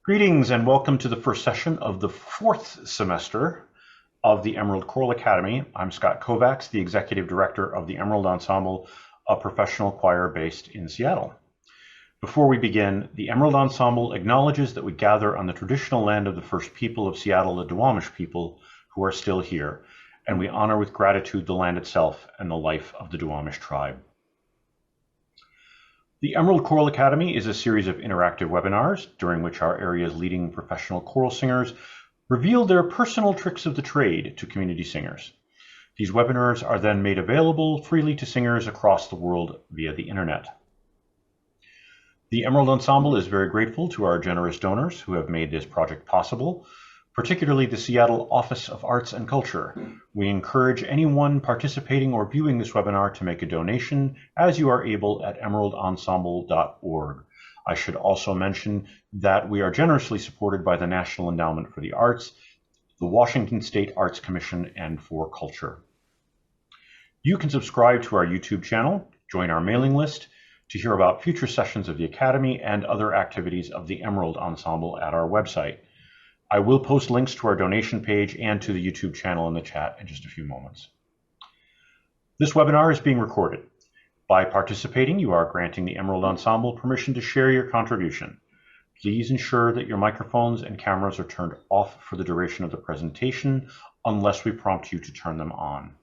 Greetings and welcome to the first session of the fourth semester of the Emerald Choral Academy. I'm Scott Kovacs, the Executive Director of the Emerald Ensemble, a professional choir based in Seattle. Before we begin, the Emerald Ensemble acknowledges that we gather on the traditional land of the first people of Seattle, the Duwamish people, who are still here, and we honor with gratitude the land itself and the life of the Duwamish tribe. The Emerald Choral Academy is a series of interactive webinars during which our area's leading professional choral singers reveal their personal tricks of the trade to community singers. These webinars are then made available freely to singers across the world via the internet. The Emerald Ensemble is very grateful to our generous donors who have made this project possible, particularly the Seattle Office of Arts and Culture. We encourage anyone participating or viewing this webinar to make a donation as you are able at emeraldensemble.org. I should also mention that we are generously supported by the National Endowment for the Arts, the Washington State Arts Commission, and For Culture. You can subscribe to our YouTube channel, join our mailing list to hear about future sessions of the Academy and other activities of the Emerald Ensemble at our website. I will post links to our donation page and to the YouTube channel in the chat in just a few moments. This webinar is being recorded. By participating, you are granting the Emerald Ensemble permission to share your contribution. Please ensure that your microphones and cameras are turned off for the duration of the presentation unless we prompt you to turn them on.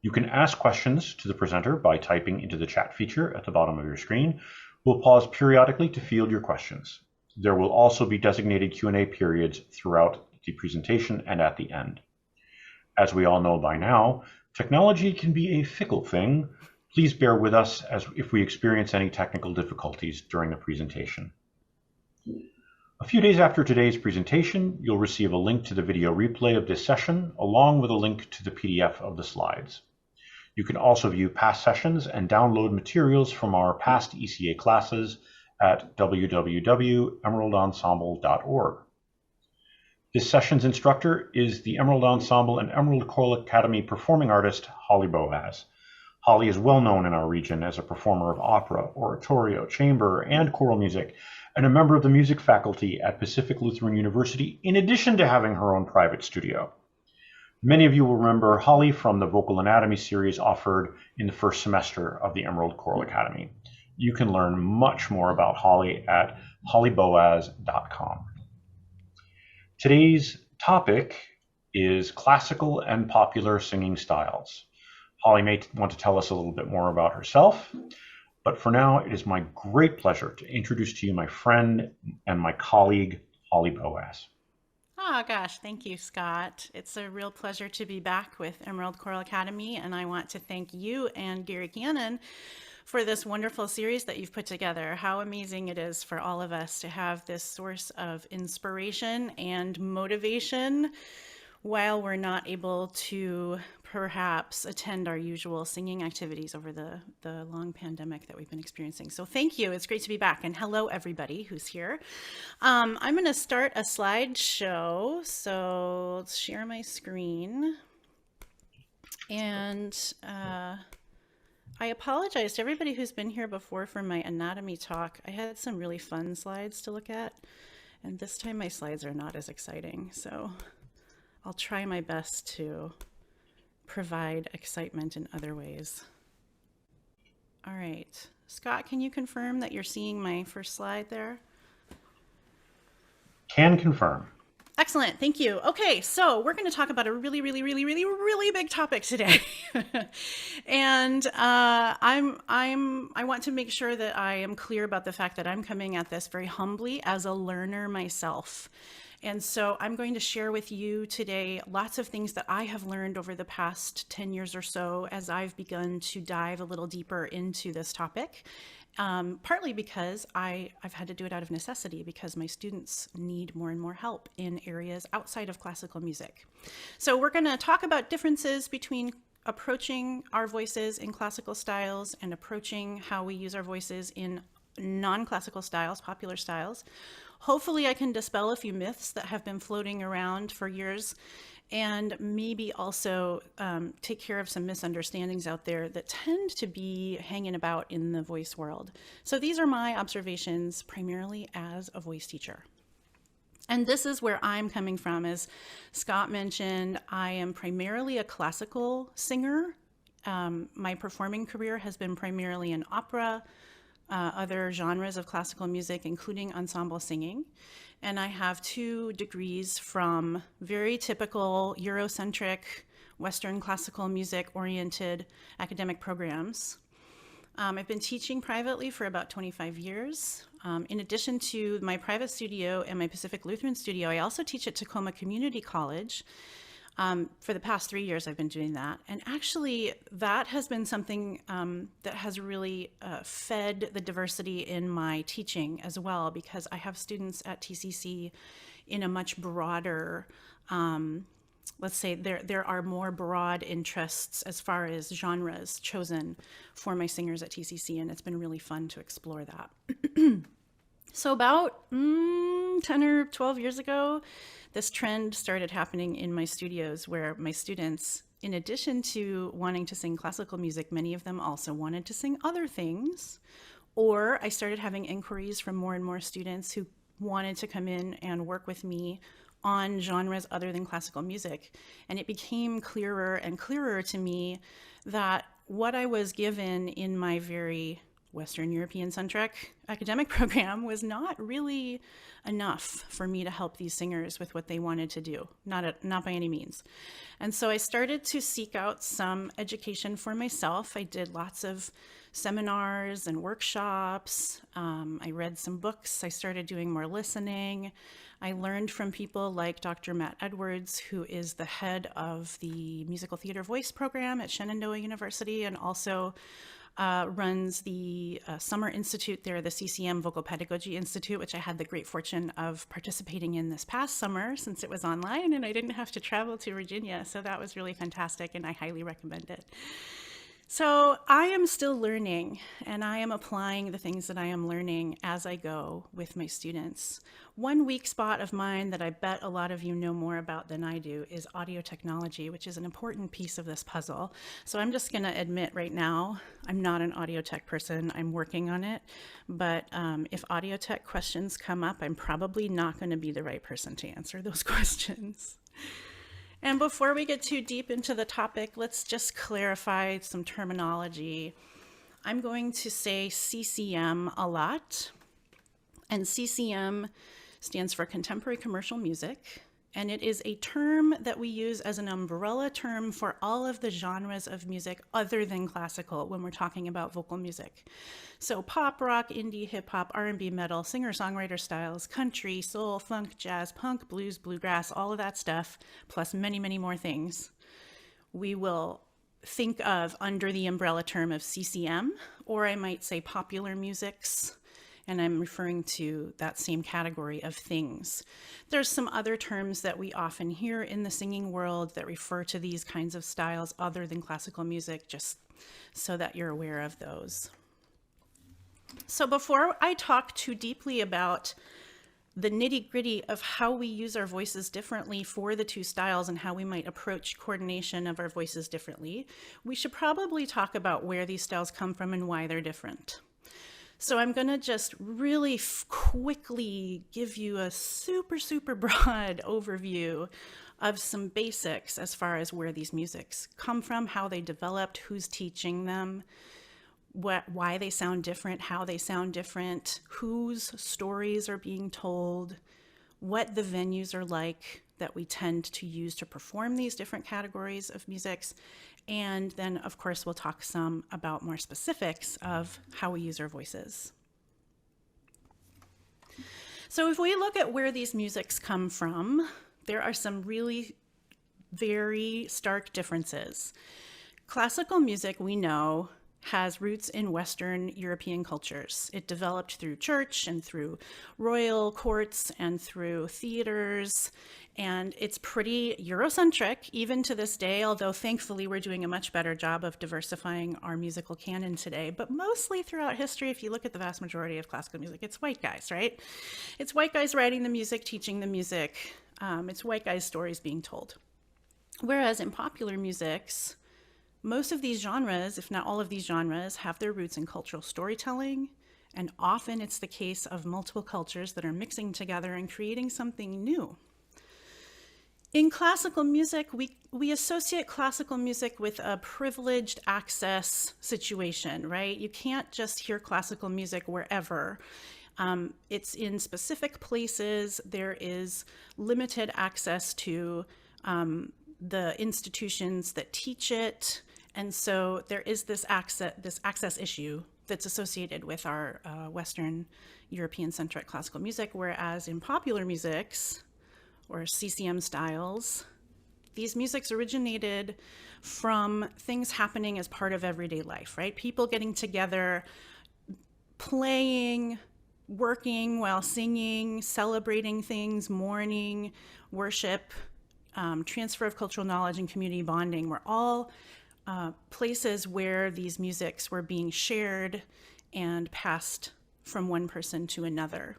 You can ask questions to the presenter by typing into the chat feature at the bottom of your screen. We'll pause periodically to field your questions. There will also be designated Q&A periods throughout the presentation and at the end. As we all know by now, technology can be a fickle thing. Please bear with us if we experience any technical difficulties during the presentation. A few days after today's presentation, you'll receive a link to the video replay of this session, along with a link to the PDF of the slides. You can also view past sessions and download materials from our past ECA classes at www.emeraldensemble.org. This session's instructor is the Emerald Ensemble and Emerald Choral Academy performing artist, Holly Boaz. Holly is well known in our region as a performer of opera, oratorio, chamber, and choral music, and a member of the music faculty at Pacific Lutheran University, in addition to having her own private studio. Many of you will remember Holly from the Vocal Anatomy series offered in the first semester of the Emerald Choral Academy. You can learn much more about Holly at hollyboaz.com. Today's topic is classical and popular singing styles. Holly may want to tell us a little bit more about herself, but for now, it is my great pleasure to introduce to you my friend and my colleague, Holly Boaz. Oh gosh, thank you, Scott. It's a real pleasure to be back with Emerald Choral Academy, and I want to thank you and Gary Cannon for this wonderful series that you've put together. How amazing it is for all of us to have this source of inspiration and motivation while we're not able to perhaps attend our usual singing activities over the long pandemic that we've been experiencing. So thank you. It's great to be back. And hello, everybody who's here. I'm going to start a slideshow. So let's share my screen. And I apologize to everybody who's been here before for my anatomy talk. I had some really fun slides to look at, and this time my slides are not as exciting. So I'll try my best to provide excitement in other ways. All right, Scott, can you confirm that you're seeing my first slide there? Can confirm. Excellent, thank you. Okay, so we're going to talk about a really big topic today, and I want to make sure that I am clear about the fact that I'm coming at this very humbly as a learner myself. And so I'm going to share with you today lots of things that I have learned over the past 10 years or so as I've begun to dive a little deeper into this topic. Partly because I've had to do it out of necessity because my students need more and more help in areas outside of classical music. So we're going to talk about differences between approaching our voices in classical styles and approaching how we use our voices in non-classical styles, popular styles. Hopefully I can dispel a few myths that have been floating around for years and maybe also take care of some misunderstandings out there that tend to be hanging about in the voice world. So these are my observations primarily as a voice teacher. And this is where I'm coming from. As Scott mentioned, I am primarily a classical singer. My performing career has been primarily in opera, other genres of classical music, including ensemble singing. And I have 2 degrees from very typical Eurocentric, Western classical music oriented academic programs. I've been teaching privately for about 25 years. In addition to my private studio and my Pacific Lutheran studio, I also teach at Tacoma Community College. For the past 3 years, I've been doing that. And actually, that has been something that has really fed the diversity in my teaching as well, because I have students at TCC in a much broader, let's say there are more broad interests as far as genres chosen for my singers at TCC, and it's been really fun to explore that. So about 10 or 12 years ago, this trend started happening in my studios where my students, in addition to wanting to sing classical music, many of them also wanted to sing other things. Or I started having inquiries from more and more students who wanted to come in and work with me on genres other than classical music. And it became clearer and clearer to me that what I was given in my very Western European centric academic program was not really enough for me to help these singers with what they wanted to do, not by any means. And so I started to seek out some education for myself. I did lots of seminars and workshops. I read some books. I started doing more listening. I learned from people like Dr. Matt Edwards, who is the head of the Musical Theater Voice program at Shenandoah University, and also runs the Summer Institute there, the CCM Vocal Pedagogy Institute, which I had the great fortune of participating in this past summer since it was online and I didn't have to travel to Virginia. So that was really fantastic and I highly recommend it. So I am still learning, and I am applying the things that I am learning as I go with my students. One weak spot of mine that I bet a lot of you know more about than I do is audio technology, which is an important piece of this puzzle. So I'm just going to admit right now, I'm not an audio tech person. I'm working on it. But if audio tech questions come up, I'm probably not going to be the right person to answer those questions. And before we get too deep into the topic, let's just clarify some terminology. I'm going to say CCM a lot, and CCM stands for Contemporary Commercial Music, and it is a term that we use as an umbrella term for all of the genres of music other than classical when we're talking about vocal music. So pop, rock, indie, hip hop, R&B, metal, singer-songwriter styles, country, soul, funk, jazz, punk, blues, bluegrass, all of that stuff, plus many, many more things, we will think of under the umbrella term of CCM, or I might say popular musics, and I'm referring to that same category of things. There's some other terms that we often hear in the singing world that refer to these kinds of styles other than classical music, just so that you're aware of those. So before I talk too deeply about the nitty-gritty of how we use our voices differently for the two styles and how we might approach coordination of our voices differently, we should probably talk about where these styles come from and why they're different. So I'm going to just really quickly give you a super, super broad overview of some basics as far as where these musics come from, how they developed, who's teaching them, why they sound different, how they sound different, whose stories are being told, what the venues are like that we tend to use to perform these different categories of musics. And then, of course, we'll talk some about more specifics of how we use our voices. So if we look at where these musics come from, there are some really very stark differences. Classical music, we know, has roots in Western European cultures. It developed through church and through royal courts and through theaters, and it's pretty Eurocentric even to this day, although thankfully we're doing a much better job of diversifying our musical canon today. But mostly throughout history, if you look at the vast majority of classical music, it's white guys, right? It's white guys writing the music, teaching the music. It's white guys' stories being told. Whereas in popular musics, most of these genres, if not all of these genres, have their roots in cultural storytelling And often it's the case of multiple cultures that are mixing together and creating something new. In classical music, we associate classical music with a privileged access situation, right? You can't just hear classical music wherever. It's in specific places. There is limited access to the institutions that teach it. And so there is this access issue that's associated with our Western European-centric classical music, whereas in popular musics, or CCM styles, these musics originated from things happening as part of everyday life, right? People getting together, playing, working while singing, celebrating things, mourning, worship, transfer of cultural knowledge, and community bonding were all places where these musics were being shared and passed from one person to another.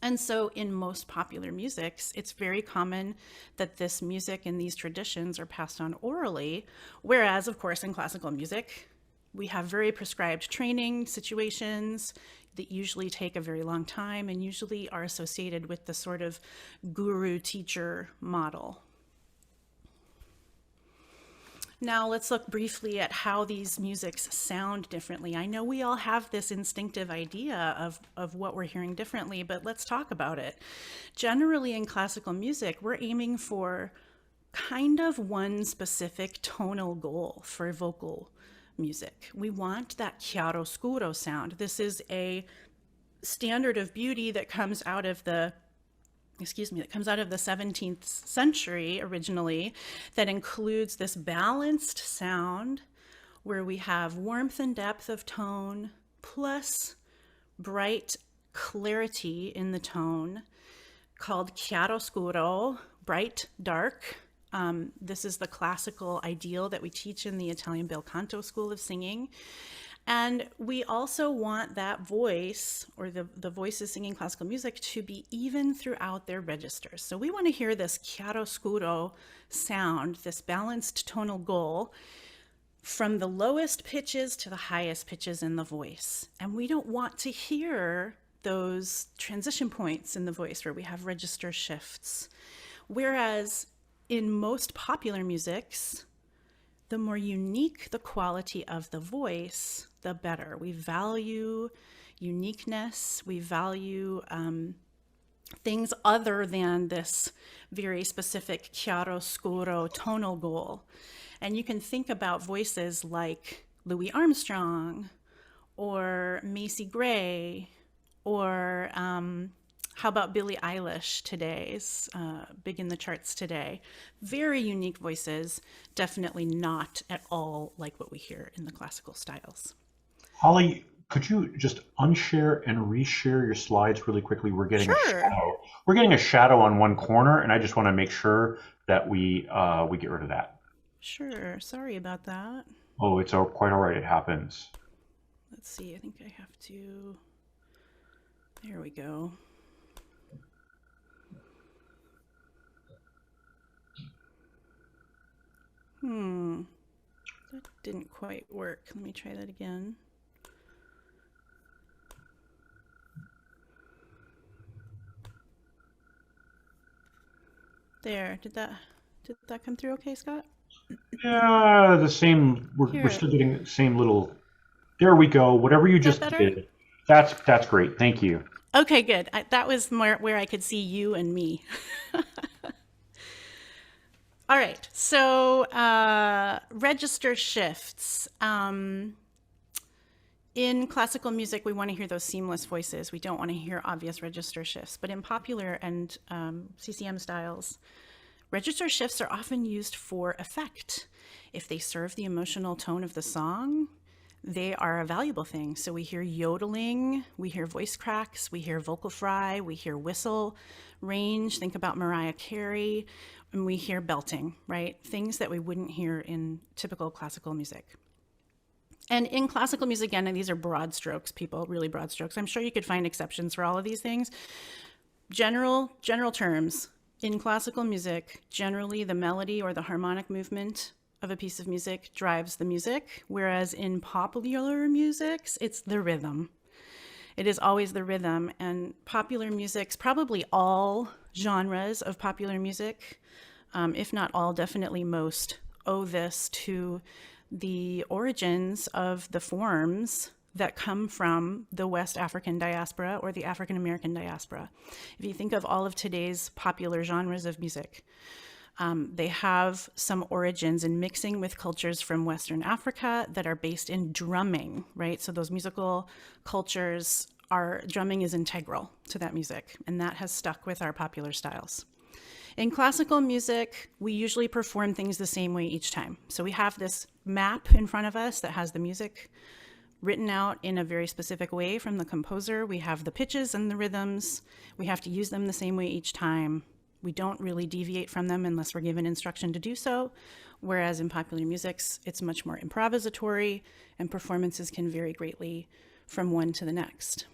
And so in most popular musics, it's very common that this music and these traditions are passed on orally, whereas, of course, in classical music, we have very prescribed training situations that usually take a very long time and usually are associated with the sort of guru-teacher model. Now let's look briefly at how these musics sound differently. I know we all have this instinctive idea of what we're hearing differently, but let's talk about it. Generally in classical music, we're aiming for kind of one specific tonal goal for vocal music. We want that chiaroscuro sound. This is a standard of beauty that comes out of the 17th century originally, that includes this balanced sound where we have warmth and depth of tone plus bright clarity in the tone, called chiaroscuro, bright dark. This is the classical ideal that we teach in the Italian bel canto school of singing. And we also want that voice, or the voices singing classical music, to be even throughout their registers. So we want to hear this chiaroscuro sound, this balanced tonal goal, from the lowest pitches to the highest pitches in the voice. And we don't want to hear those transition points in the voice where we have register shifts. Whereas in most popular musics, the more unique the quality of the voice, the better. We value uniqueness. We value things other than this very specific chiaroscuro tonal goal. And you can think about voices like Louis Armstrong or Macy Gray, or how about Billie Eilish today's, big in the charts today. Very unique voices, definitely not at all like what we hear in the classical styles. Holly, could you just unshare and reshare your slides really quickly? We're getting a shadow. We're getting a shadow on one corner, and I just want to make sure that we get rid of that. Sure. Sorry about that. Oh, it's quite all right. It happens. Let's see. I think I have to. There we go. That didn't quite work. Let me try that again. There, did that come through okay, Scott? Yeah, the same. We're still getting the same little. There we go. Whatever you just did. That's great. Thank you. Okay, good. That was more where I could see you and me. All right, so register shifts. In classical music, we want to hear those seamless voices. We don't want to hear obvious register shifts. But in popular and CCM styles, register shifts are often used for effect. If they serve the emotional tone of the song, they are a valuable thing. So we hear yodeling, we hear voice cracks, we hear vocal fry, we hear whistle range. Think about Mariah Carey. And we hear belting, right? Things that we wouldn't hear in typical classical music. And in classical music, again, and these are broad strokes, people, really broad strokes. I'm sure you could find exceptions for all of these things. General terms, in classical music, generally the melody or the harmonic movement of a piece of music drives the music, whereas in popular musics, it's the rhythm. It is always the rhythm. And popular music's, probably all genres of popular music, if not all, definitely most, owe this to the origins of the forms that come from the West African diaspora or the African American diaspora. If you think of all of today's popular genres of music, they have some origins in mixing with cultures from Western Africa that are based in drumming, right? So those musical cultures, drumming is integral to that music, and that has stuck with our popular styles. In classical music, we usually perform things the same way each time. So we have this map in front of us that has the music written out in a very specific way from the composer. We have the pitches and the rhythms. We have to use them the same way each time. We don't really deviate from them unless we're given instruction to do so. Whereas in popular music, it's much more improvisatory, and performances can vary greatly from one to the next.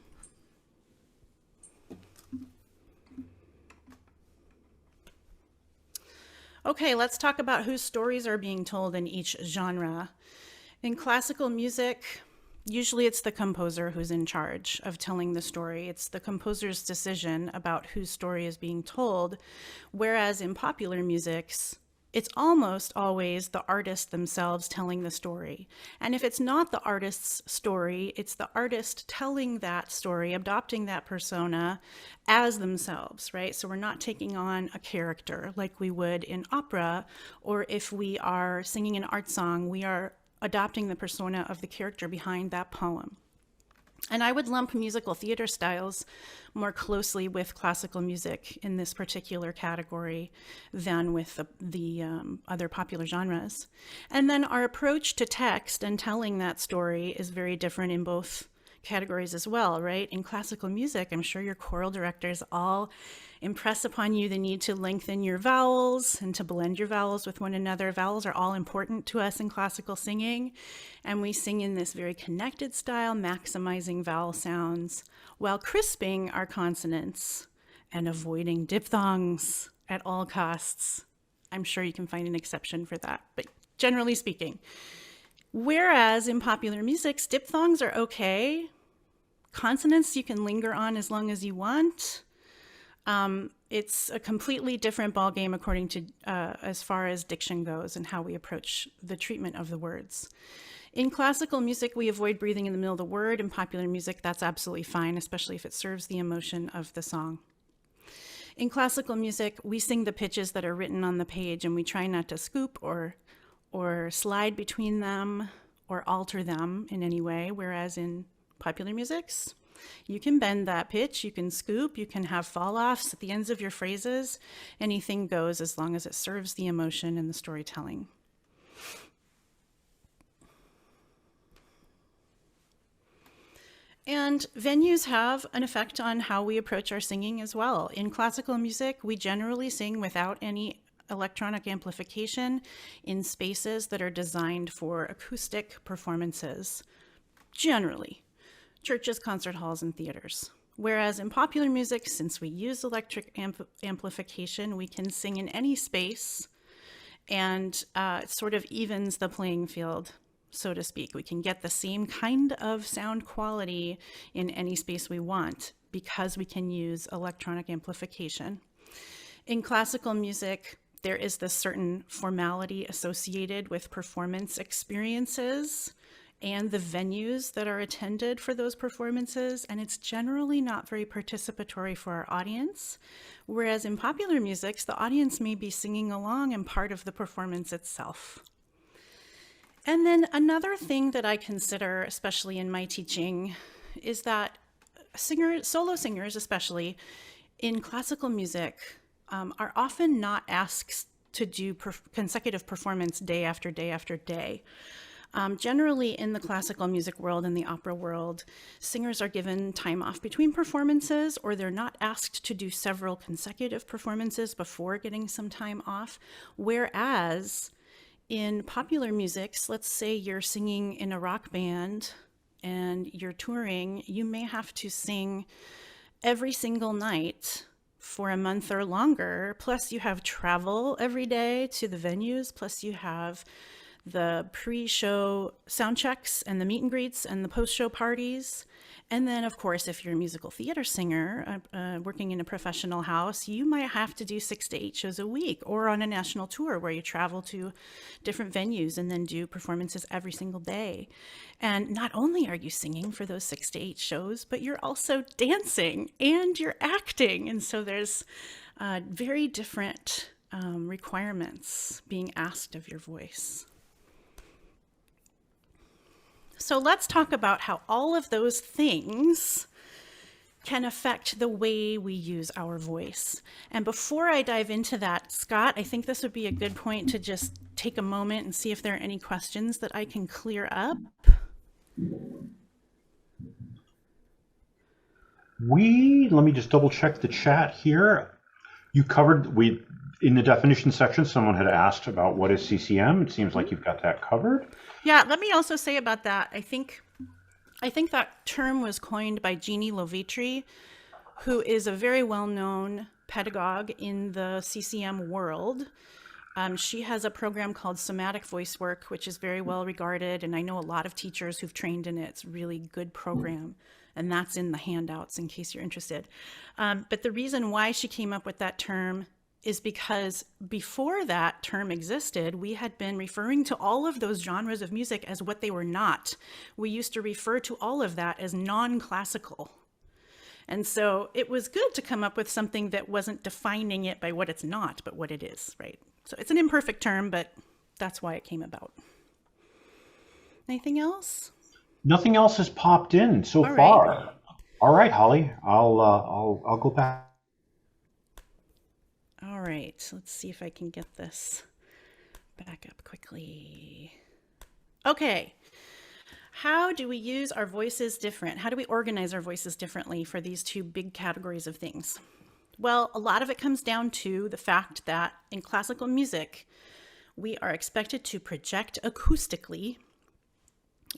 Okay, let's talk about whose stories are being told in each genre. In classical music, usually it's the composer who's in charge of telling the story. It's the composer's decision about whose story is being told, whereas in popular musics, it's almost always the artist themselves telling the story. And if it's not the artist's story, it's the artist telling that story, adopting that persona as themselves, right? So we're not taking on a character like we would in opera, or if we are singing an art song, we are adopting the persona of the character behind that poem. And I would lump musical theater styles more closely with classical music in this particular category than with the other popular genres. And then our approach to text and telling that story is very different in both categories as well, right? In classical music, I'm sure your choral directors all impress upon you the need to lengthen your vowels and to blend your vowels with one another. Vowels are all important to us in classical singing, and we sing in this very connected style, maximizing vowel sounds while crisping our consonants and avoiding diphthongs at all costs. I'm sure you can find an exception for that, but generally speaking. Whereas in popular music, diphthongs are okay. Consonants you can linger on as long as you want. It's a completely different ballgame according to as far as diction goes and how we approach the treatment of the words. In classical music, we avoid breathing in the middle of the word. In popular music, that's absolutely fine, especially if it serves the emotion of the song. In classical music, we sing the pitches that are written on the page, and we try not to scoop or slide between them or alter them in any way, whereas in popular musics, you can bend that pitch, you can scoop, you can have fall-offs at the ends of your phrases. Anything goes as long as it serves the emotion and the storytelling. And venues have an effect on how we approach our singing as well. In classical music, we generally sing without any electronic amplification in spaces that are designed for acoustic performances, generally. Churches, concert halls, and theaters. Whereas in popular music, since we use electric amplification, we can sing in any space, and it sort of evens the playing field, so to speak. We can get the same kind of sound quality in any space we want because we can use electronic amplification. In classical music, there is this certain formality associated with performance experiences and the venues that are attended for those performances, and it's generally not very participatory for our audience. Whereas in popular music, the audience may be singing along and part of the performance itself. And then another thing that I consider, especially in my teaching, is that solo singers, especially in classical music, are often not asked to do consecutive performance day after day after day. Generally in the classical music world and the opera world, singers are given time off between performances, or they're not asked to do several consecutive performances before getting some time off. Whereas in popular musics, let's say you're singing in a rock band and you're touring, you may have to sing every single night for a month or longer. Plus you have travel every day to the venues, plus you have the pre-show sound checks and the meet and greets and the post-show parties. And then, of course, if you're a musical theater singer working in a professional house, you might have to do 6 to 8 shows a week, or on a national tour where you travel to different venues and then do performances every single day. And not only are you singing for those 6 to 8 shows, but you're also dancing and you're acting. And so there's very different requirements being asked of your voice. So let's talk about how all of those things can affect the way we use our voice. And before I dive into that, Scott, I think this would be a good point to just take a moment and see if there are any questions that I can clear up. Let me just double check the chat here. You covered, in the definition section, someone had asked about what is CCM. It seems like you've got that covered. Yeah, let me also say about that, I think that term was coined by Jeannie Lovitri, who is a very well-known pedagogue in the CCM world. She has a program called Somatic Voice Work, which is very well regarded, and I know a lot of teachers who've trained in it. It's a really good program, and that's in the handouts in case you're interested. But the reason why she came up with that term is because before that term existed, we had been referring to all of those genres of music as what they were not. We used to refer to all of that as non-classical. And so it was good to come up with something that wasn't defining it by what it's not, but what it is, right? So it's an imperfect term, but that's why it came about. Anything else? Nothing else has popped in so far. All right, Holly, I'll go back. All right, let's see if I can get this back up quickly. Okay, how do we use our voices different? How do we organize our voices differently for these two big categories of things? Well, a lot of it comes down to the fact that in classical music, we are expected to project acoustically.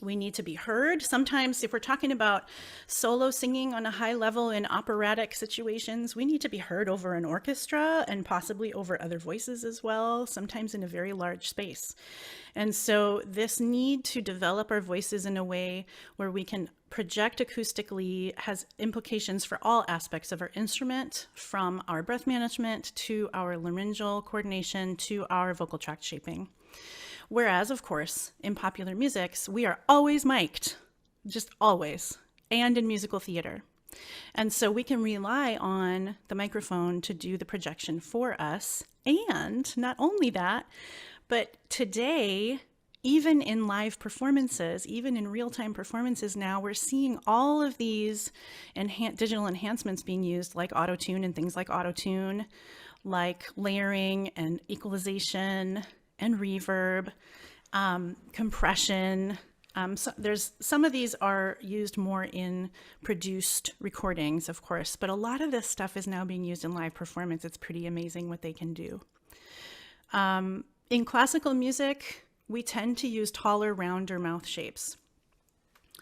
We need to be heard. Sometimes if we're talking about solo singing on a high level in operatic situations, we need to be heard over an orchestra and possibly over other voices as well, sometimes in a very large space. And so this need to develop our voices in a way where we can project acoustically has implications for all aspects of our instrument, from our breath management to our laryngeal coordination to our vocal tract shaping. Whereas, of course, in popular music, we are always mic'd, just always, and in musical theater. And so we can rely on the microphone to do the projection for us. And not only that, but today, even in live performances, even in real-time performances now, we're seeing all of these digital enhancements being used, like auto-tune and things like auto-tune, like layering and equalization and reverb, compression. So there's some of these are used more in produced recordings, of course, but a lot of this stuff is now being used in live performance. It's pretty amazing what they can do. In classical music, we tend to use taller, rounder mouth shapes.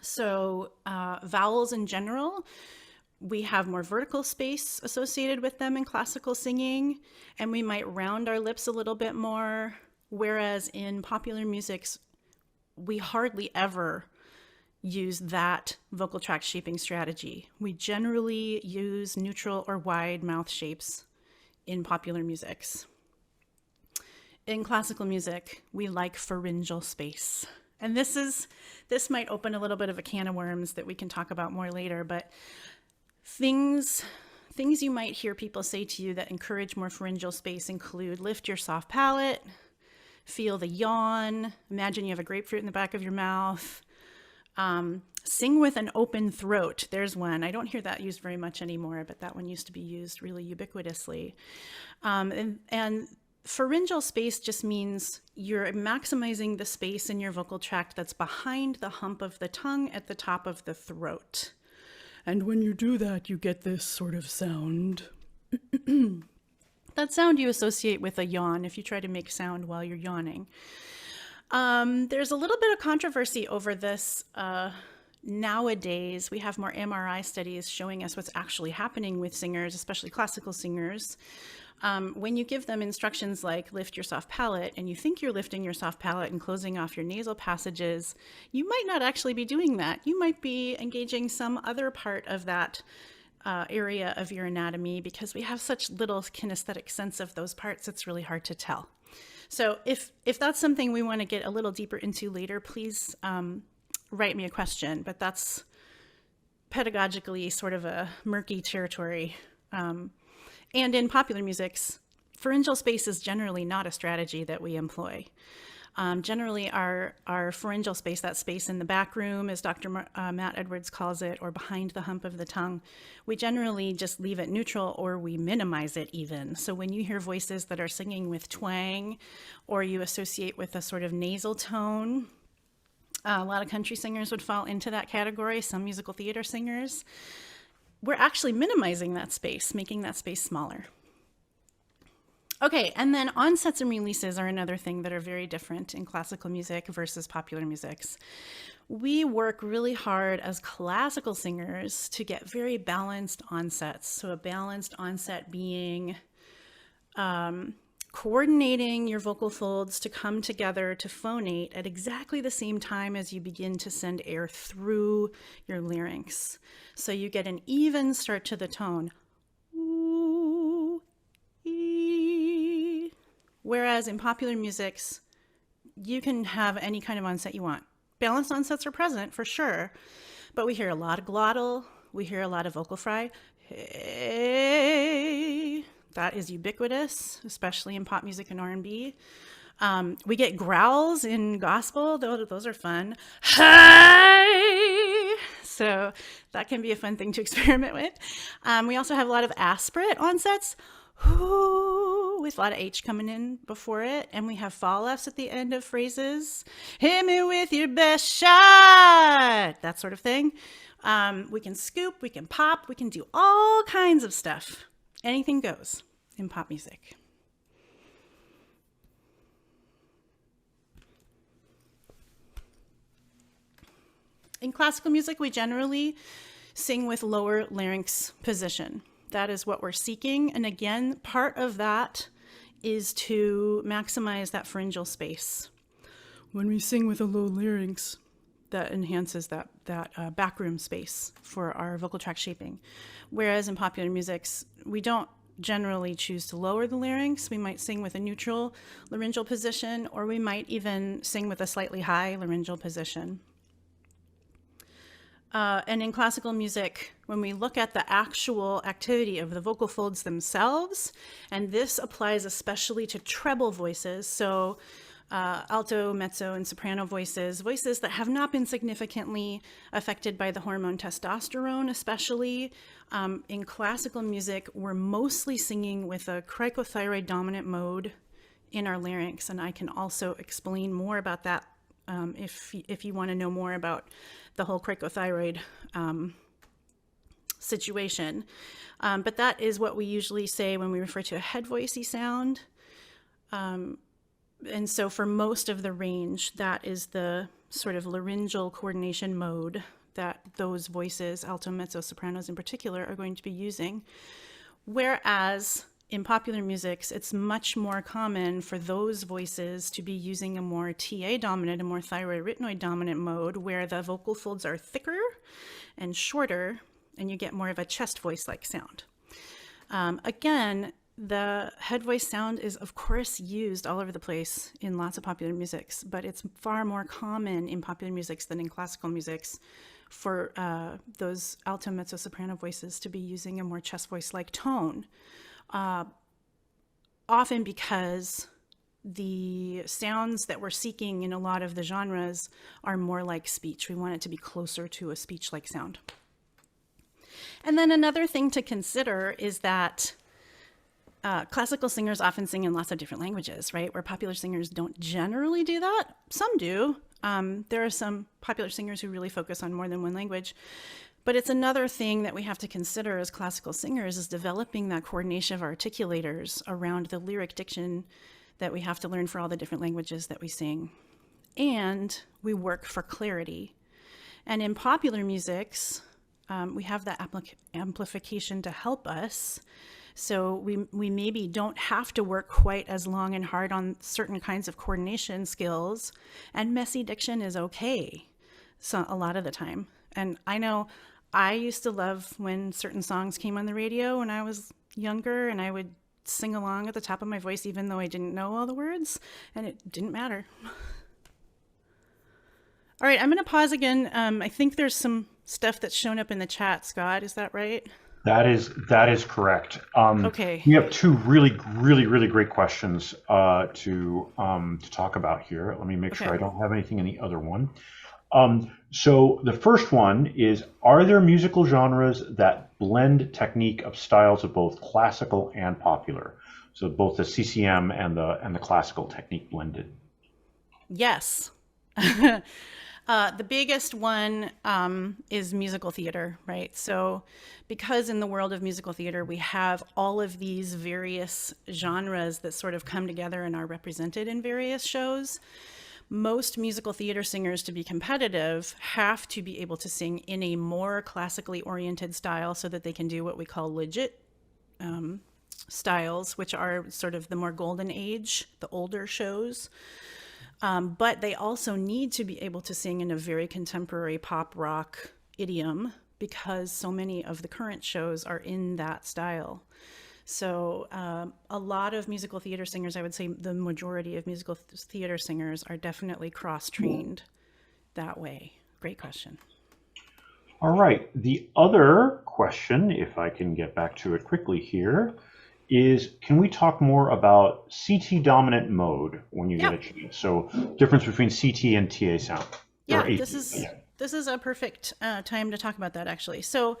So vowels in general, we have more vertical space associated with them in classical singing, and we might round our lips a little bit more. Whereas in popular music, we hardly ever use that vocal tract shaping strategy. We generally use neutral or wide mouth shapes in popular musics. In classical music, we like pharyngeal space. And this might open a little bit of a can of worms that we can talk about more later, but things you might hear people say to you that encourage more pharyngeal space include lift your soft palate, feel the yawn, imagine you have a grapefruit in the back of your mouth, sing with an open throat. There's one. I don't hear that used very much anymore, but that one used to be used really ubiquitously. And pharyngeal space just means you're maximizing the space in your vocal tract that's behind the hump of the tongue at the top of the throat. And when you do that, you get this sort of sound. That sound you associate with a yawn if you try to make sound while you're yawning. There's a little bit of controversy over this nowadays. We have more MRI studies showing us what's actually happening with singers, especially classical singers. When you give them instructions like lift your soft palate, and you think you're lifting your soft palate and closing off your nasal passages, you might not actually be doing that. You might be engaging some other part of that area of your anatomy, because we have such little kinesthetic sense of those parts, it's really hard to tell. So if that's something we want to get a little deeper into later, please write me a question, but that's pedagogically sort of a murky territory. And in popular musics, pharyngeal space is generally not a strategy that we employ. Generally, our pharyngeal space, that space in the back room, as Dr. Matt Edwards calls it, or behind the hump of the tongue, we generally just leave it neutral, or we minimize it even. So when you hear voices that are singing with twang, or you associate with a sort of nasal tone, a lot of country singers would fall into that category, some musical theater singers, we're actually minimizing that space, making that space smaller. Okay, and then onsets and releases are another thing that are very different in classical music versus popular musics. We work really hard as classical singers to get very balanced onsets. So a balanced onset being coordinating your vocal folds to come together to phonate at exactly the same time as you begin to send air through your larynx. So you get an even start to the tone. Whereas in popular musics, you can have any kind of onset you want. Balanced onsets are present for sure, but we hear a lot of glottal, we hear a lot of vocal fry. Hey, that is ubiquitous, especially in pop music and R&B. We get growls in gospel, those are fun. Hey! So that can be a fun thing to experiment with. We also have a lot of aspirate onsets. Ooh, with a lot of H coming in before it. And we have fall Fs at the end of phrases. Hit me with your best shot. That sort of thing. We can scoop, we can pop, we can do all kinds of stuff. Anything goes in pop music. In classical music, we generally sing with lower larynx position. That is what we're seeking. And again, part of that is to maximize that pharyngeal space. When we sing with a low larynx, that enhances that backroom space for our vocal tract shaping. Whereas in popular musics, we don't generally choose to lower the larynx. We might sing with a neutral laryngeal position, or we might even sing with a slightly high laryngeal position. And in classical music, when we look at the actual activity of the vocal folds themselves, and this applies especially to treble voices, so alto, mezzo, and soprano voices that have not been significantly affected by the hormone testosterone, especially in classical music, we're mostly singing with a cricothyroid dominant mode in our larynx, and I can also explain more about that if you want to know more about the whole cricothyroid situation. But that is what we usually say when we refer to a head voicey sound. And so for most of the range, that is the sort of laryngeal coordination mode that those voices, alto, mezzo, sopranos in particular, are going to be using. Whereas in popular musics, it's much more common for those voices to be using a more TA dominant, a more thyroid rytenoid dominant mode, where the vocal folds are thicker and shorter, and you get more of a chest voice-like sound. Again, the head voice sound is, of course, used all over the place in lots of popular musics, but it's far more common in popular musics than in classical musics for those alto, mezzo, soprano voices to be using a more chest voice-like tone. Often because the sounds that we're seeking in a lot of the genres are more like speech. We want it to be closer to a speech-like sound. And then another thing to consider is that classical singers often sing in lots of different languages, right? Where popular singers don't generally do that. Some do. There are some popular singers who really focus on more than one language. But it's another thing that we have to consider as classical singers is developing that coordination of articulators around the lyric diction that we have to learn for all the different languages that we sing. And we work for clarity. And in popular musics, we have that amplification to help us. So we maybe don't have to work quite as long and hard on certain kinds of coordination skills, and messy diction is okay. So a lot of the time. And I know I used to love when certain songs came on the radio when I was younger, and I would sing along at the top of my voice even though I didn't know all the words, and it didn't matter. All right, I'm going to pause again. I think there's some stuff that's shown up in the chat, Scott. Is that right? That is correct. Okay. We have two really great questions to talk about here. Let me make sure I don't have anything in the other one. So the first one is: are there musical genres that blend technique of styles of both classical and popular? So both the CCM and the classical technique blended. Yes. The biggest one is musical theater, right? So because in the world of musical theater, we have all of these various genres that sort of come together and are represented in various shows, most musical theater singers, to be competitive, have to be able to sing in a more classically oriented style so that they can do what we call legit styles, which are sort of the more golden age, the older shows. But they also need to be able to sing in a very contemporary pop rock idiom because so many of the current shows are in that style. So a lot of musical theater singers, I would say the majority of musical theater singers, are definitely cross-trained that way. Great question. All right. The other question, if I can get back to it quickly here, is can we talk more about CT dominant mode when you get a chance? So difference between CT and TA sound. Yeah, this is a perfect time to talk about that, actually. So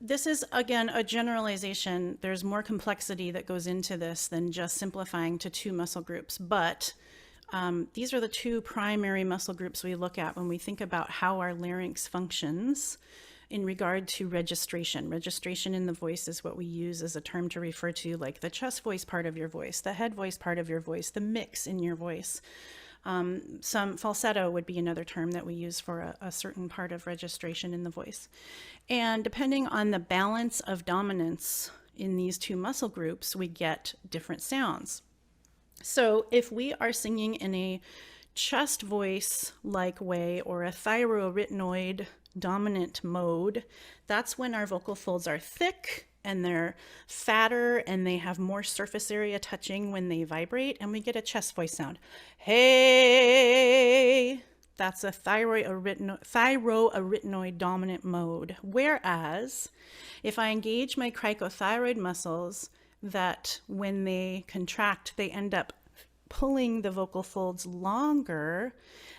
this is, again, a generalization. There's more complexity that goes into this than just simplifying to two muscle groups. But these are the two primary muscle groups we look at when we think about how our larynx functions in regard to registration. Registration in the voice is what we use as a term to refer to like the chest voice part of your voice, the head voice part of your voice, the mix in your voice. Some falsetto would be another term that we use for a certain part of registration in the voice. And depending on the balance of dominance in these two muscle groups, we get different sounds. So if we are singing in a chest voice like way or a thyroarytenoid dominant mode, that's when our vocal folds are thick and they're fatter and they have more surface area touching when they vibrate, and we get a chest voice sound. Hey, that's a thyroarytenoid dominant mode. Whereas if I engage my cricothyroid muscles, that when they contract, they end up pulling the vocal folds longer,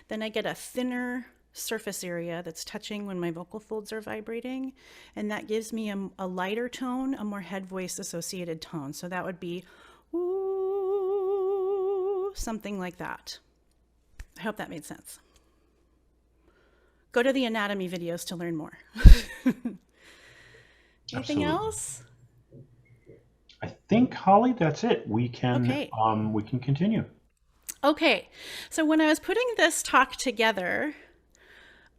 then I get a thinner surface area that's touching when my vocal folds are vibrating, and that gives me a lighter tone, a more head voice associated tone. So that would be ooh, something like that. I hope that made sense. Go to the anatomy videos to learn more. Anything else? I think, Holly, that's it. We can continue. Okay, so when I was putting this talk together,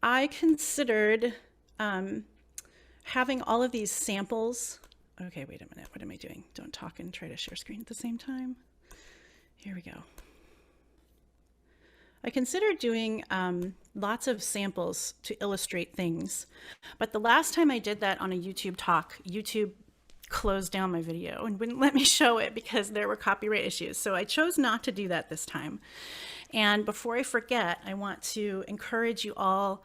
I considered having all of these samples. Okay, wait a minute. What am I doing? Don't talk and try to share screen at the same time. Here we go. I considered doing lots of samples to illustrate things, but the last time I did that on a YouTube talk, YouTube closed down my video and wouldn't let me show it because there were copyright issues. So I chose not to do that this time. And before I forget, I want to encourage you all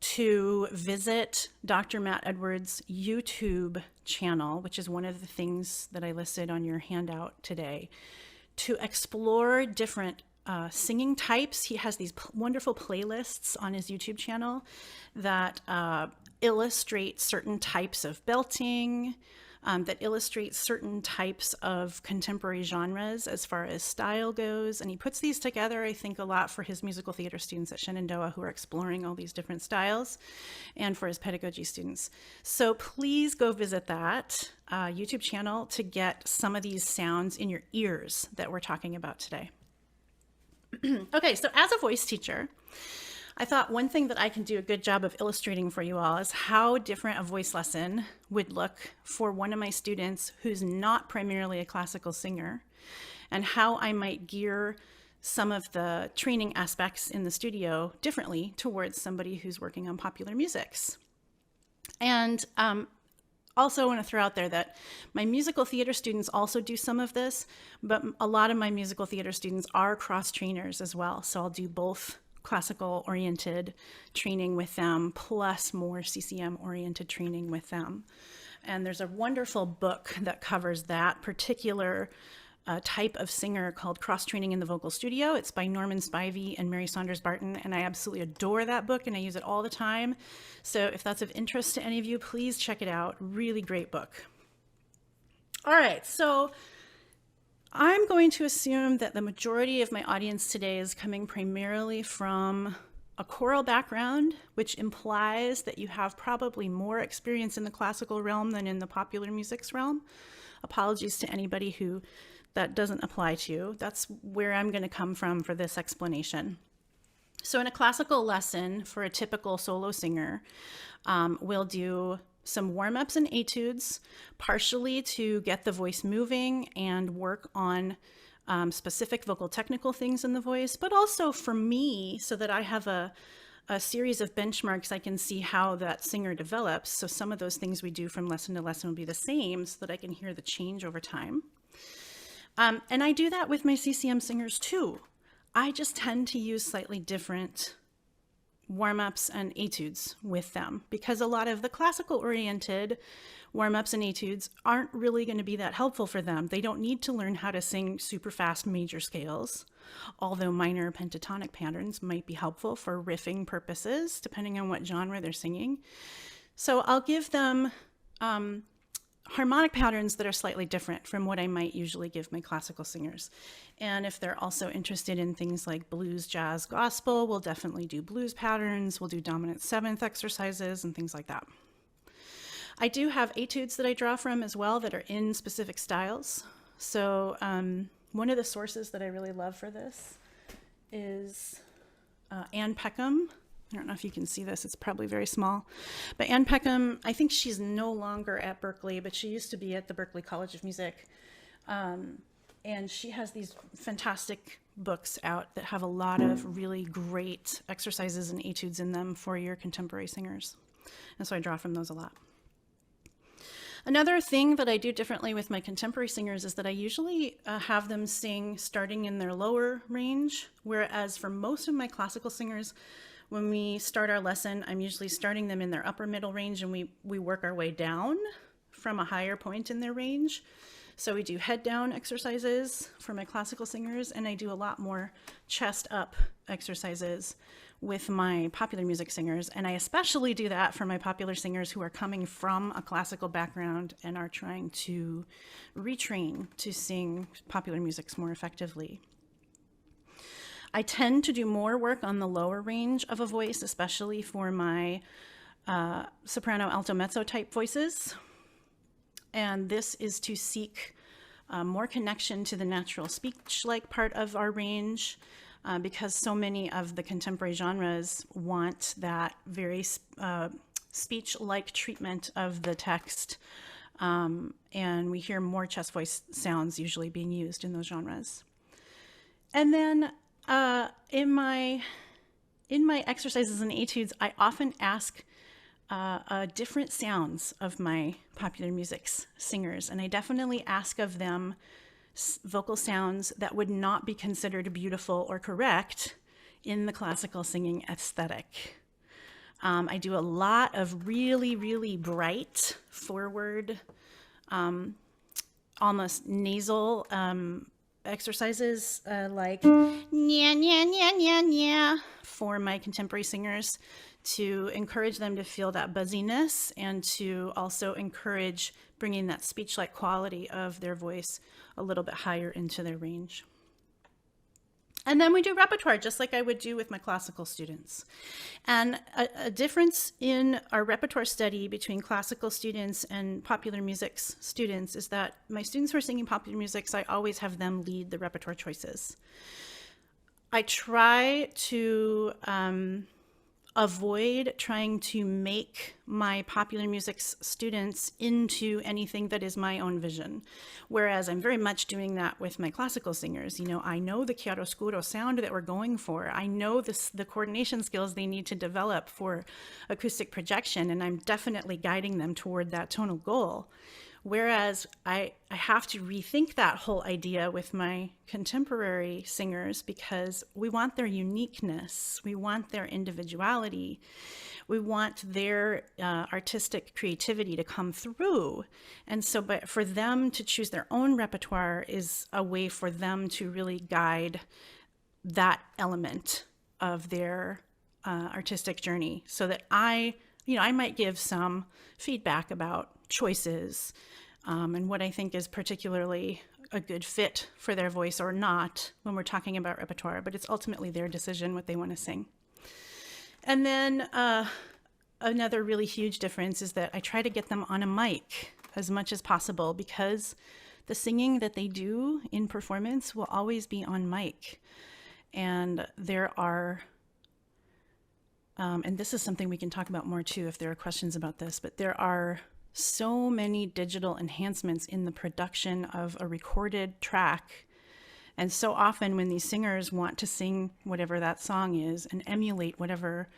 to visit Dr. Matt Edwards' YouTube channel, which is one of the things that I listed on your handout today, to explore different singing types. He has these wonderful playlists on his YouTube channel that illustrate certain types of belting, that illustrates certain types of contemporary genres as far as style goes. And he puts these together, I think, a lot for his musical theater students at Shenandoah who are exploring all these different styles, and for his pedagogy students. So please go visit that YouTube channel to get some of these sounds in your ears that we're talking about today. Okay, so as a voice teacher, I thought one thing that I can do a good job of illustrating for you all is how different a voice lesson would look for one of my students who's not primarily a classical singer, and how I might gear some of the training aspects in the studio differently towards somebody who's working on popular musics. And also want to throw out there that my musical theater students also do some of this, but a lot of my musical theater students are cross trainers as well. So I'll do both classical oriented training with them, plus more CCM oriented training with them. And there's a wonderful book that covers that particular type of singer called Cross Training in the Vocal Studio. It's by Norman Spivey and Mary Saunders Barton, and I absolutely adore that book and I use it all the time. So if that's of interest to any of you, please check it out. Really great book. All right, so I'm going to assume that the majority of my audience today is coming primarily from a choral background, which implies that you have probably more experience in the classical realm than in the popular music's realm. Apologies to anybody who that doesn't apply to. That's where I'm going to come from for this explanation. So in a classical lesson for a typical solo singer, we'll do some warm-ups and etudes, partially to get the voice moving and work on specific vocal technical things in the voice, but also for me, so that I have a series of benchmarks I can see how that singer develops. So some of those things we do from lesson to lesson will be the same, so that I can hear the change over time. And I do that with my CCM singers too. I just tend to use slightly different warm-ups and etudes with them, because a lot of the classical oriented warm-ups and etudes aren't really going to be that helpful for them. They don't need to learn how to sing super fast major scales, although minor pentatonic patterns might be helpful for riffing purposes, depending on what genre they're singing. So I'll give them harmonic patterns that are slightly different from what I might usually give my classical singers. And if they're also interested in things like blues, jazz, gospel, we'll definitely do blues patterns. We'll do dominant seventh exercises and things like that. I do have etudes that I draw from as well that are in specific styles. So one of the sources that I really love for this is Ann Peckham. I don't know if you can see this, it's probably very small. But Ann Peckham, I think she's no longer at Berklee, but she used to be at the Berklee College of Music. And she has these fantastic books out that have a lot of really great exercises and etudes in them for your contemporary singers. And so I draw from those a lot. Another thing that I do differently with my contemporary singers is that I usually have them sing starting in their lower range, whereas for most of my classical singers, when we start our lesson, I'm usually starting them in their upper middle range, and we work our way down from a higher point in their range. So we do head down exercises for my classical singers, and I do a lot more chest up exercises with my popular music singers. And I especially do that for my popular singers who are coming from a classical background and are trying to retrain to sing popular musics more effectively. I tend to do more work on the lower range of a voice, especially for my soprano, alto, mezzo type voices. And this is to seek more connection to the natural speech-like part of our range, because so many of the contemporary genres want that very speech-like treatment of the text. And we hear more chest voice sounds usually being used in those genres. And then in my exercises and etudes, I often ask different sounds of my popular music singers, and I definitely ask of them vocal sounds that would not be considered beautiful or correct in the classical singing aesthetic. I do a lot of really, really bright, forward, almost nasal exercises like nya, nya, nya, nya, nya for my contemporary singers, to encourage them to feel that buzziness and to also encourage bringing that speech-like quality of their voice a little bit higher into their range. And then we do repertoire, just like I would do with my classical students. And a difference in our repertoire study between classical students and popular music students is that my students who are singing popular music, I always have them lead the repertoire choices. I try to avoid trying to make my popular music students into anything that is my own vision. Whereas I'm very much doing that with my classical singers. You know, I know the chiaroscuro sound that we're going for. I know the coordination skills they need to develop for acoustic projection, and I'm definitely guiding them toward that tonal goal. Whereas I have to rethink that whole idea with my contemporary singers, because we want their uniqueness, we want their individuality, we want their artistic creativity to come through. And so, but for them to choose their own repertoire is a way for them to really guide that element of their artistic journey, so that I might give some feedback about choices and what I think is particularly a good fit for their voice or not when we're talking about repertoire, but it's ultimately their decision what they want to sing. And then another really huge difference is that I try to get them on a mic as much as possible, because the singing that they do in performance will always be on mic. And there are and this is something we can talk about more too if there are questions about this, but there are so many digital enhancements in the production of a recorded track. And so often when these singers want to sing whatever that song is and emulate whatever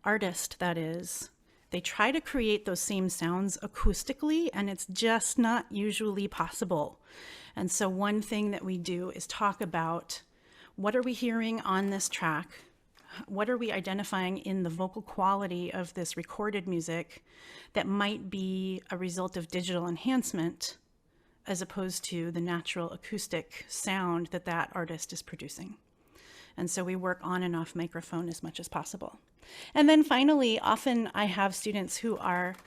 artist that is, they try to create those same sounds acoustically, and it's just not usually possible. And so one thing that we do is talk about, what are we hearing on this track? What are we identifying in the vocal quality of this recorded music that might be a result of digital enhancement, as opposed to the natural acoustic sound that that artist is producing? And so we work on and off microphone as much as possible. And then finally, often I have students who are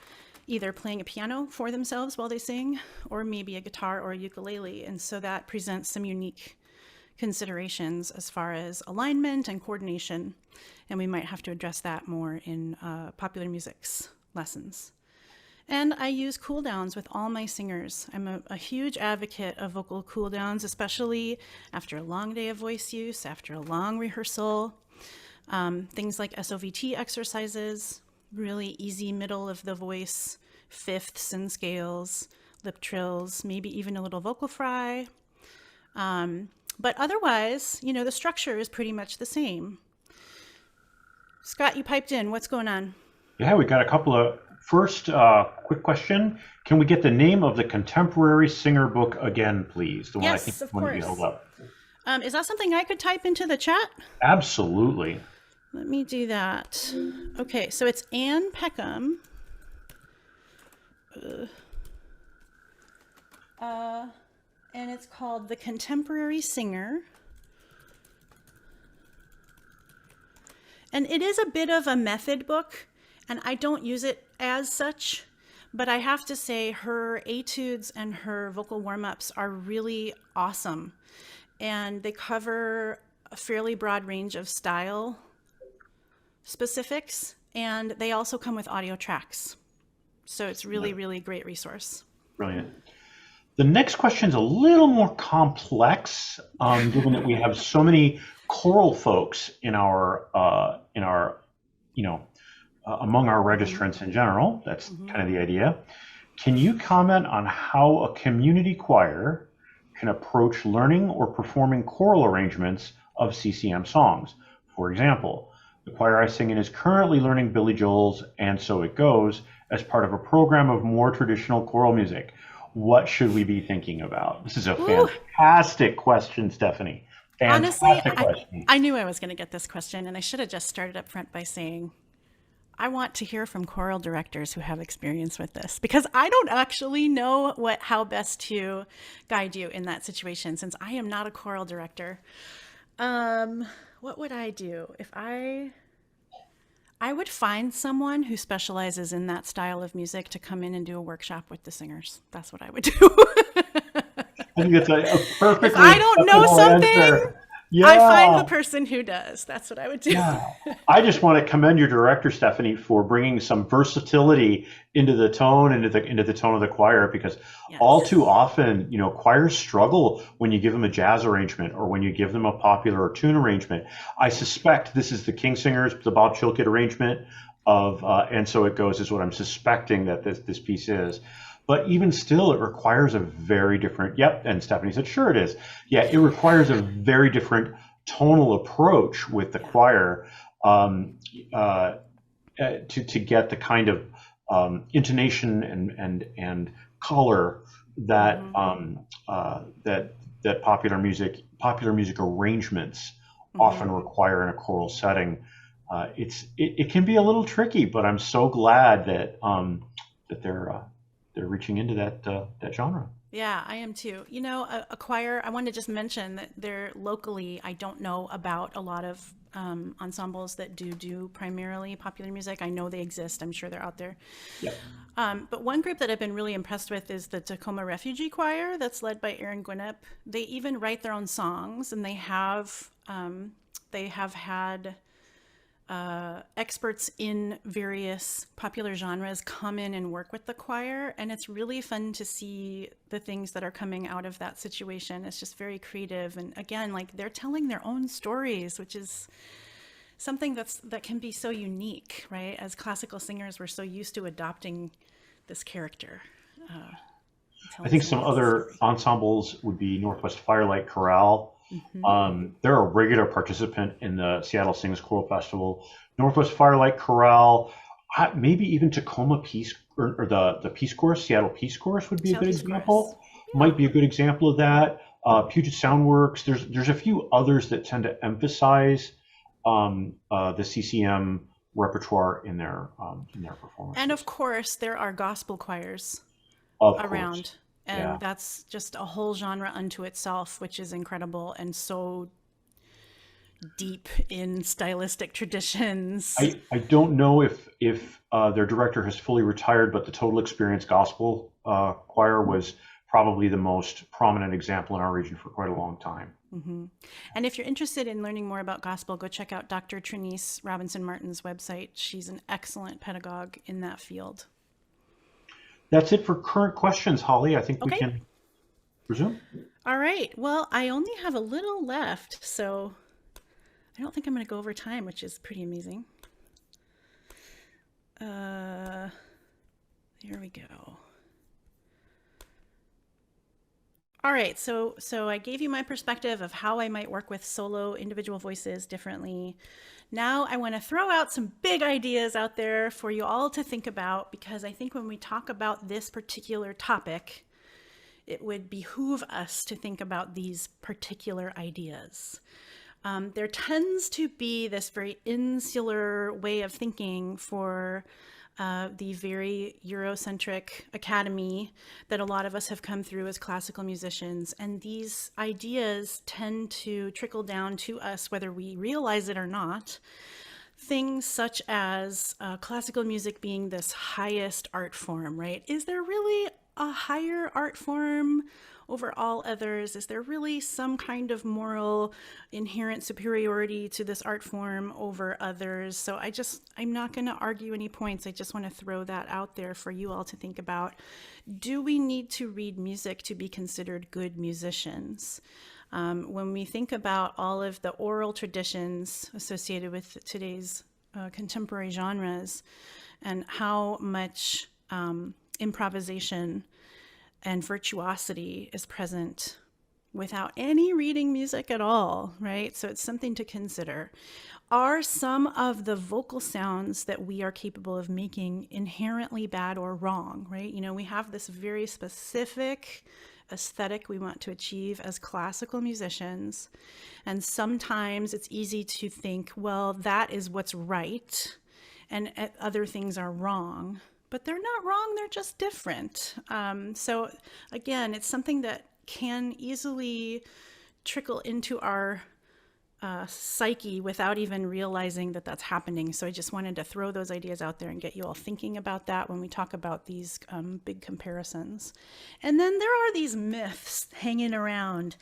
either playing a piano for themselves while they sing, or maybe a guitar or a ukulele. And so that presents some unique considerations as far as alignment and coordination, and we might have to address that more in popular music's lessons. And I use cool downs with all my singers. I'm a huge advocate of vocal cool downs, especially after a long day of voice use, after a long rehearsal. Things like SOVT exercises, really easy middle of the voice, fifths and scales, lip trills, maybe even a little vocal fry. But otherwise, the structure is pretty much the same. Scott, you piped in. What's going on? Yeah, we got a couple of. First, quick question. Can we get the name of the contemporary singer book again, please? The one Yes, I think of one course. you held up. Is that something I could type into the chat? Absolutely. Let me do that. Okay, so it's Anne Peckham. And it's called The Contemporary Singer. And it is a bit of a method book, and I don't use it as such, but I have to say her etudes and her vocal warm-ups are really awesome. And they cover a fairly broad range of style specifics, and they also come with audio tracks. So it's really, really great resource. Brilliant. The next question is a little more complex, given that we have so many choral folks in our among our registrants in general. That's kind of the idea. Can you comment on how a community choir can approach learning or performing choral arrangements of CCM songs? For example, the choir I sing in is currently learning Billy Joel's And So It Goes as part of a program of more traditional choral music. What should we be thinking about? This is a fantastic question, Stephanie. Honestly, I knew I was going to get this question, and I should have just started up front by saying, I want to hear from choral directors who have experience with this, because I don't actually know how best to guide you in that situation, since I am not a choral director. What would I do? If I would find someone who specializes in that style of music to come in and do a workshop with the singers. That's what I would do. I think it's a perfectly if I don't know something, answer. I find the Yeah. person who does. That's what I would do. Yeah. I just want to commend your director, Stephanie, for bringing some versatility into the tone, into the tone of the choir, because all too Yes. often, choirs struggle when you give them a jazz arrangement or when you give them a popular or tune arrangement. I suspect this is the King Singers, the Bob Chilkett arrangement of And So It Goes is what I'm suspecting that this piece is. But even still, it requires a very different, yep, and Stephanie said, sure it is. Yeah, it requires a very different tonal approach with the Yeah. choir, um, uh, to get the kind of intonation and color that Mm-hmm. that popular music arrangements Mm-hmm. often require in a choral setting. It can be a little tricky, but I'm so glad that they're reaching into that genre. Yeah, I am too. A choir, I want to just mention that they're locally, I don't know about a lot of ensembles that do primarily popular music. I know they exist. I'm sure they're out there. Yep. But one group that I've been really impressed with is the Tacoma Refugee Choir that's led by Aaron Gwinnett. They even write their own songs, and they have had experts in various popular genres come in and work with the choir, and it's really fun to see the things that are coming out of that situation. It's just very creative, and again, like they're telling their own stories, which is something that can be so unique, right? As classical singers, we're so used to adopting this character, I telling think some someone else's other story. ensembles would be Northwest Firelight Chorale. Hmm. They're a regular participant in the Seattle Sings Choral Festival. Northwest Firelight Chorale, maybe even Tacoma Peace or the Peace Corps, Seattle Peace Corps would be a Seattle good Peace Chorus. example. Yeah. Might be a good example of that. Puget Soundworks. There's a few others that tend to emphasize the CCM repertoire in their And performances. of course, there are gospel choirs Of course, around. And yeah. that's just a whole genre unto itself, which is incredible and so deep in stylistic traditions. I don't know if their director has fully retired, but the Total Experience Gospel Choir was probably the most prominent example in our region for quite a long time. Hmm. And if you're interested in learning more about gospel, go check out Dr. Trinice Robinson Martin's website. She's an excellent pedagogue in that field. That's it for current questions, Holly. I think we Okay. can resume. All right. Well, I only have a little left, so I don't think I'm going to go over time, which is pretty amazing. Uh, Here we go. All right, so I gave you my perspective of how I might work with solo individual voices differently. Now I want to throw out some big ideas out there for you all to think about, because I think when we talk about this particular topic, it would behoove us to think about these particular ideas. There tends to be this very insular way of thinking for the very Eurocentric academy that a lot of us have come through as classical musicians. And these ideas tend to trickle down to us, whether we realize it or not. Things such as classical music being this highest art form, right? Is there really a higher art form over all others? Is there really some kind of moral inherent superiority to this art form over others? So I'm not going to argue any points. I just want to throw that out there for you all to think about. Do we need to read music to be considered good musicians? When we think about all of the oral traditions associated with today's contemporary genres and how much improvisation and virtuosity is present without any reading music at all, right? So it's something to consider. Are some of the vocal sounds that we are capable of making inherently bad or wrong, right? We have this very specific aesthetic we want to achieve as classical musicians. And sometimes it's easy to think, well, that is what's right, and other things are wrong. But they're not wrong, they're just different. So, again, it's something that can easily trickle into our psyche without even realizing that that's happening. So I just wanted to throw those ideas out there and get you all thinking about that when we talk about these big comparisons. And then there are these myths hanging around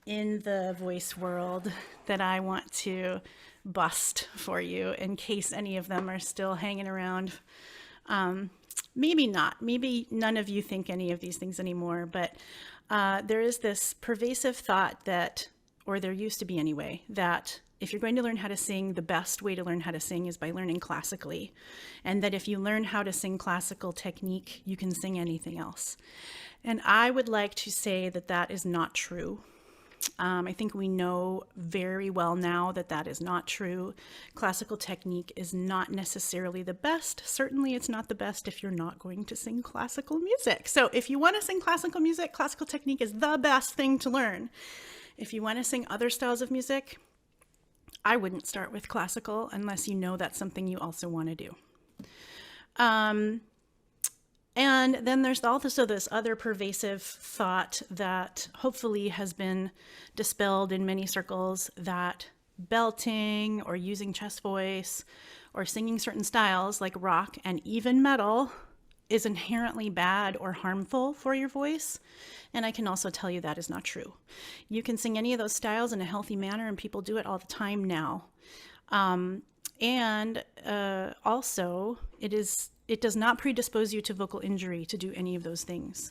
in the voice world that I want to bust for you in case any of them are still hanging around. Maybe not. Maybe none of you think any of these things anymore, but there is this pervasive thought that, or there used to be anyway, that if you're going to learn how to sing, the best way to learn how to sing is by learning classically. And that if you learn how to sing classical technique, you can sing anything else. And I would like to say that that is not true. I think we know very well now that that is not true. Classical technique is not necessarily the best. Certainly it's not the best if you're not going to sing classical music. So if you want to sing classical music, classical technique is the best thing to learn. If you want to sing other styles of music, I wouldn't start with classical unless you know that's something you also want to do. And then there's also this other pervasive thought that hopefully has been dispelled in many circles, that belting or using chest voice or singing certain styles like rock and even metal is inherently bad or harmful for your voice. And I can also tell you that is not true. You can sing any of those styles in a healthy manner, and people do it all the time now. Also, it does not predispose you to vocal injury to do any of those things.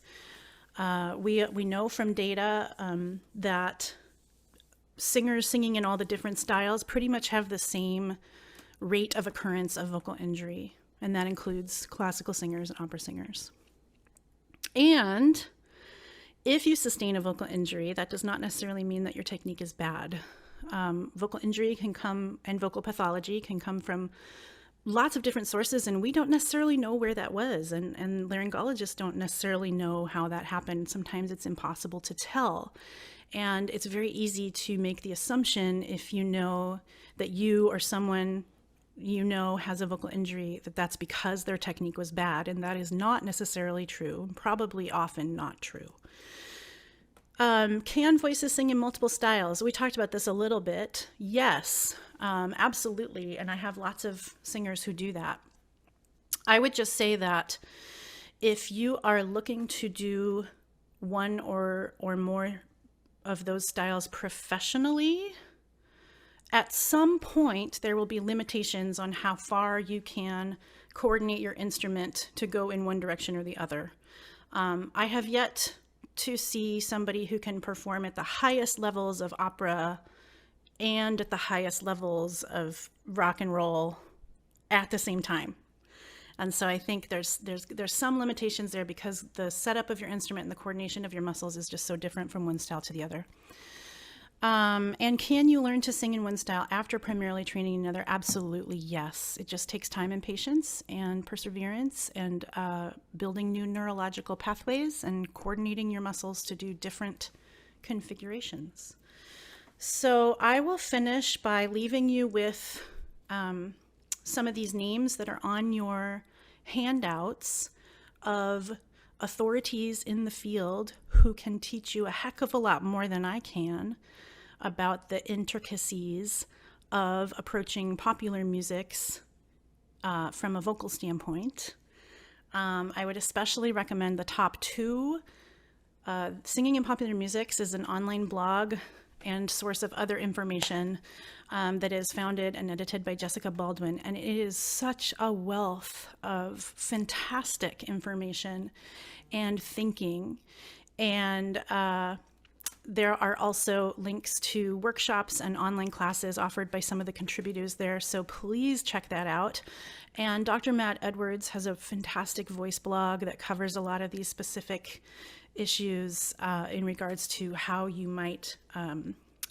We know from data that singers singing in all the different styles pretty much have the same rate of occurrence of vocal injury, and that includes classical singers and opera singers. And if you sustain a vocal injury, that does not necessarily mean that your technique is bad. Vocal injury can come, and vocal pathology can come from lots of different sources, and we don't necessarily know where that was, and laryngologists don't necessarily know how that happened. Sometimes it's impossible to tell, and it's very easy to make the assumption, if you know that you or someone you know has a vocal injury, that that's because their technique was bad, and that is not necessarily true, probably often not true. Can voices sing in multiple styles? We talked about this a little bit. Yes, absolutely. And I have lots of singers who do that. I would just say that if you are looking to do one or more of those styles professionally, at some point there will be limitations on how far you can coordinate your instrument to go in one direction or the other. I have yet to see somebody who can perform at the highest levels of opera and at the highest levels of rock and roll at the same time. And so I think there's some limitations there because the setup of your instrument and the coordination of your muscles is just so different from one style to the other. And can you learn to sing in one style after primarily training in another? Absolutely, yes. It just takes time and patience and perseverance and building new neurological pathways and coordinating your muscles to do different configurations. So I will finish by leaving you with some of these names that are on your handouts of authorities in the field who can teach you a heck of a lot more than I can about the intricacies of approaching popular musics from a vocal standpoint. I would especially recommend the top two. Singing in Popular Musics is an online blog and source of other information that is founded and edited by Jessica Baldwin. And it is such a wealth of fantastic information and thinking. And there are also links to workshops and online classes offered by some of the contributors there. So please check that out. And Dr. Matt Edwards has a fantastic voice blog that covers a lot of these specific issues in regards to how you might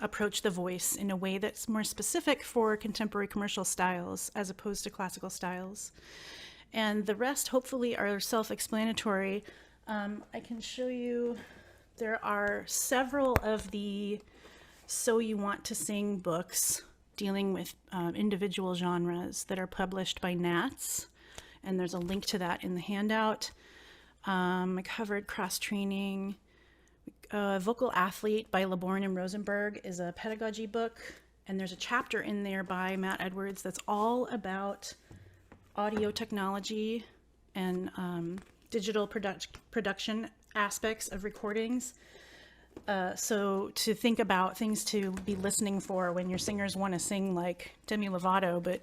approach the voice in a way that's more specific for contemporary commercial styles as opposed to classical styles. And the rest hopefully are self-explanatory. I can show you, there are several of the So You Want to Sing books dealing with individual genres that are published by Nats, and there's a link to that in the handout. I covered cross-training. Vocal Athlete by LeBourne and Rosenberg is a pedagogy book, and there's a chapter in there by Matt Edwards that's all about audio technology and digital production aspects of recordings. So to think about things to be listening for when your singers want to sing like Demi Lovato, but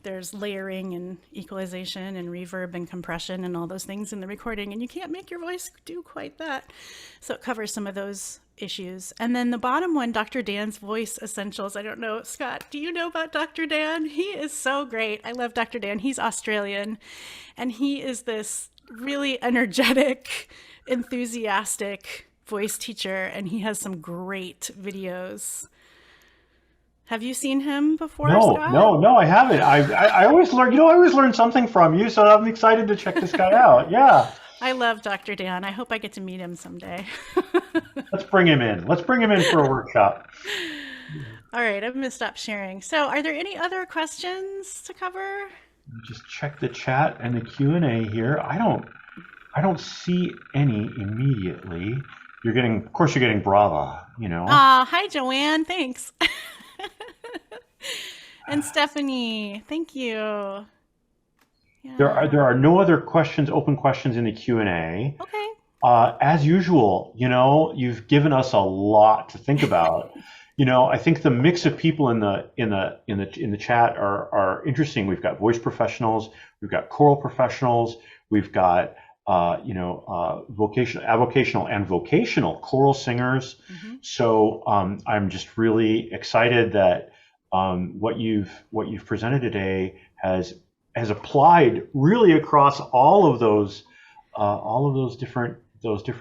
there's layering and equalization and reverb and compression and all those things in the recording, and you can't make your voice do quite that. So it covers some of those issues. And then the bottom one, Dr. Dan's Voice Essentials. I don't know, Scott, do you know about Dr. Dan? He is so great. I love Dr. Dan. He's Australian, and he is this really energetic, enthusiastic voice teacher, and he has some great videos. Have you seen him before, Scott? No, I haven't. I always learn, I always learn something from you, so I'm excited to check this guy out. Yeah. I love Dr. Dan. I hope I get to meet him someday. Let's bring him in. Let's bring him in for a workshop. All right, I'm going to stop sharing. So are there any other questions to cover? Just check the chat and the Q&A here. I don't see any immediately. Of course you're getting Brava, Hi, Joanne. Thanks. And Stephanie, thank you. Yeah. There are no other open questions in the Q&A. Okay. As usual, you've given us a lot to think about. I think the mix of people in the chat are interesting. We've got voice professionals, we've got choral professionals, we've got vocational and vocational choral singers. Mm-hmm. So I'm just really excited that what you've presented today has applied really across all of those different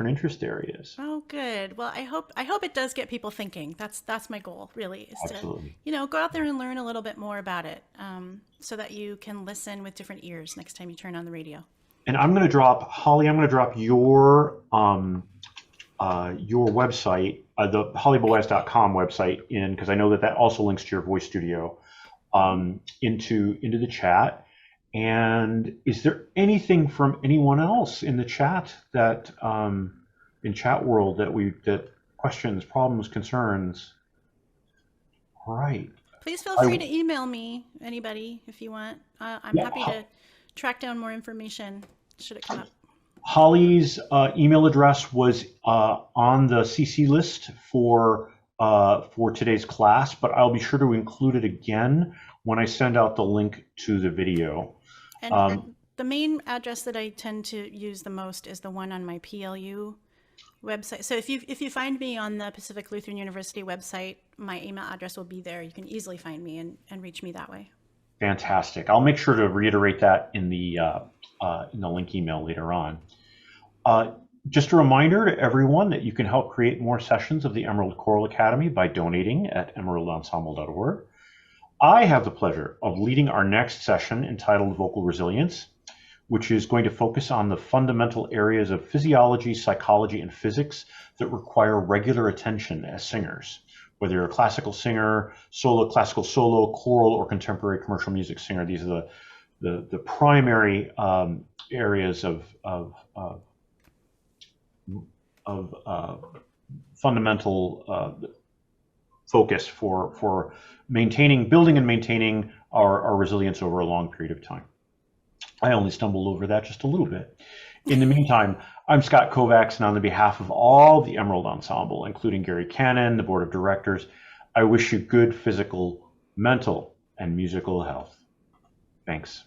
interest areas. Oh, good. Well, I hope it does get people thinking. That's my goal, really, is Absolutely. to go out there and learn a little bit more about it, so that you can listen with different ears next time you turn on the radio. And I'm going to drop, Holly, your website, the hollyboaz.com website in, because I know that also links to your voice studio, into the chat. And is there anything from anyone else in the chat that, in chat world, that questions, problems, concerns? All right. Please feel free to email me, anybody, if you want. I'm happy to track down more information should it come up. Holly's email address was on the CC list for today's class, but I'll be sure to include it again when I send out the link to the video. And the main address that I tend to use the most is the one on my PLU website. So if you find me on the Pacific Lutheran University website, my email address will be there. You can easily find me and reach me that way. Fantastic. I'll make sure to reiterate that in the link email later on. Just a reminder to everyone that you can help create more sessions of the Emerald Choral Academy by donating at emeraldensemble.org. I have the pleasure of leading our next session entitled Vocal Resilience, which is going to focus on the fundamental areas of physiology, psychology, and physics that require regular attention as singers. Whether you're a classical singer, classical solo, choral, or contemporary commercial music singer, these are the primary areas of fundamental focus for building and maintaining our resilience over a long period of time. I only stumbled over that just a little bit. In the meantime, I'm Scott Kovacs, and on the behalf of all the Emerald Ensemble, including Gary Cannon, the board of directors, I wish you good physical, mental, and musical health. Thanks.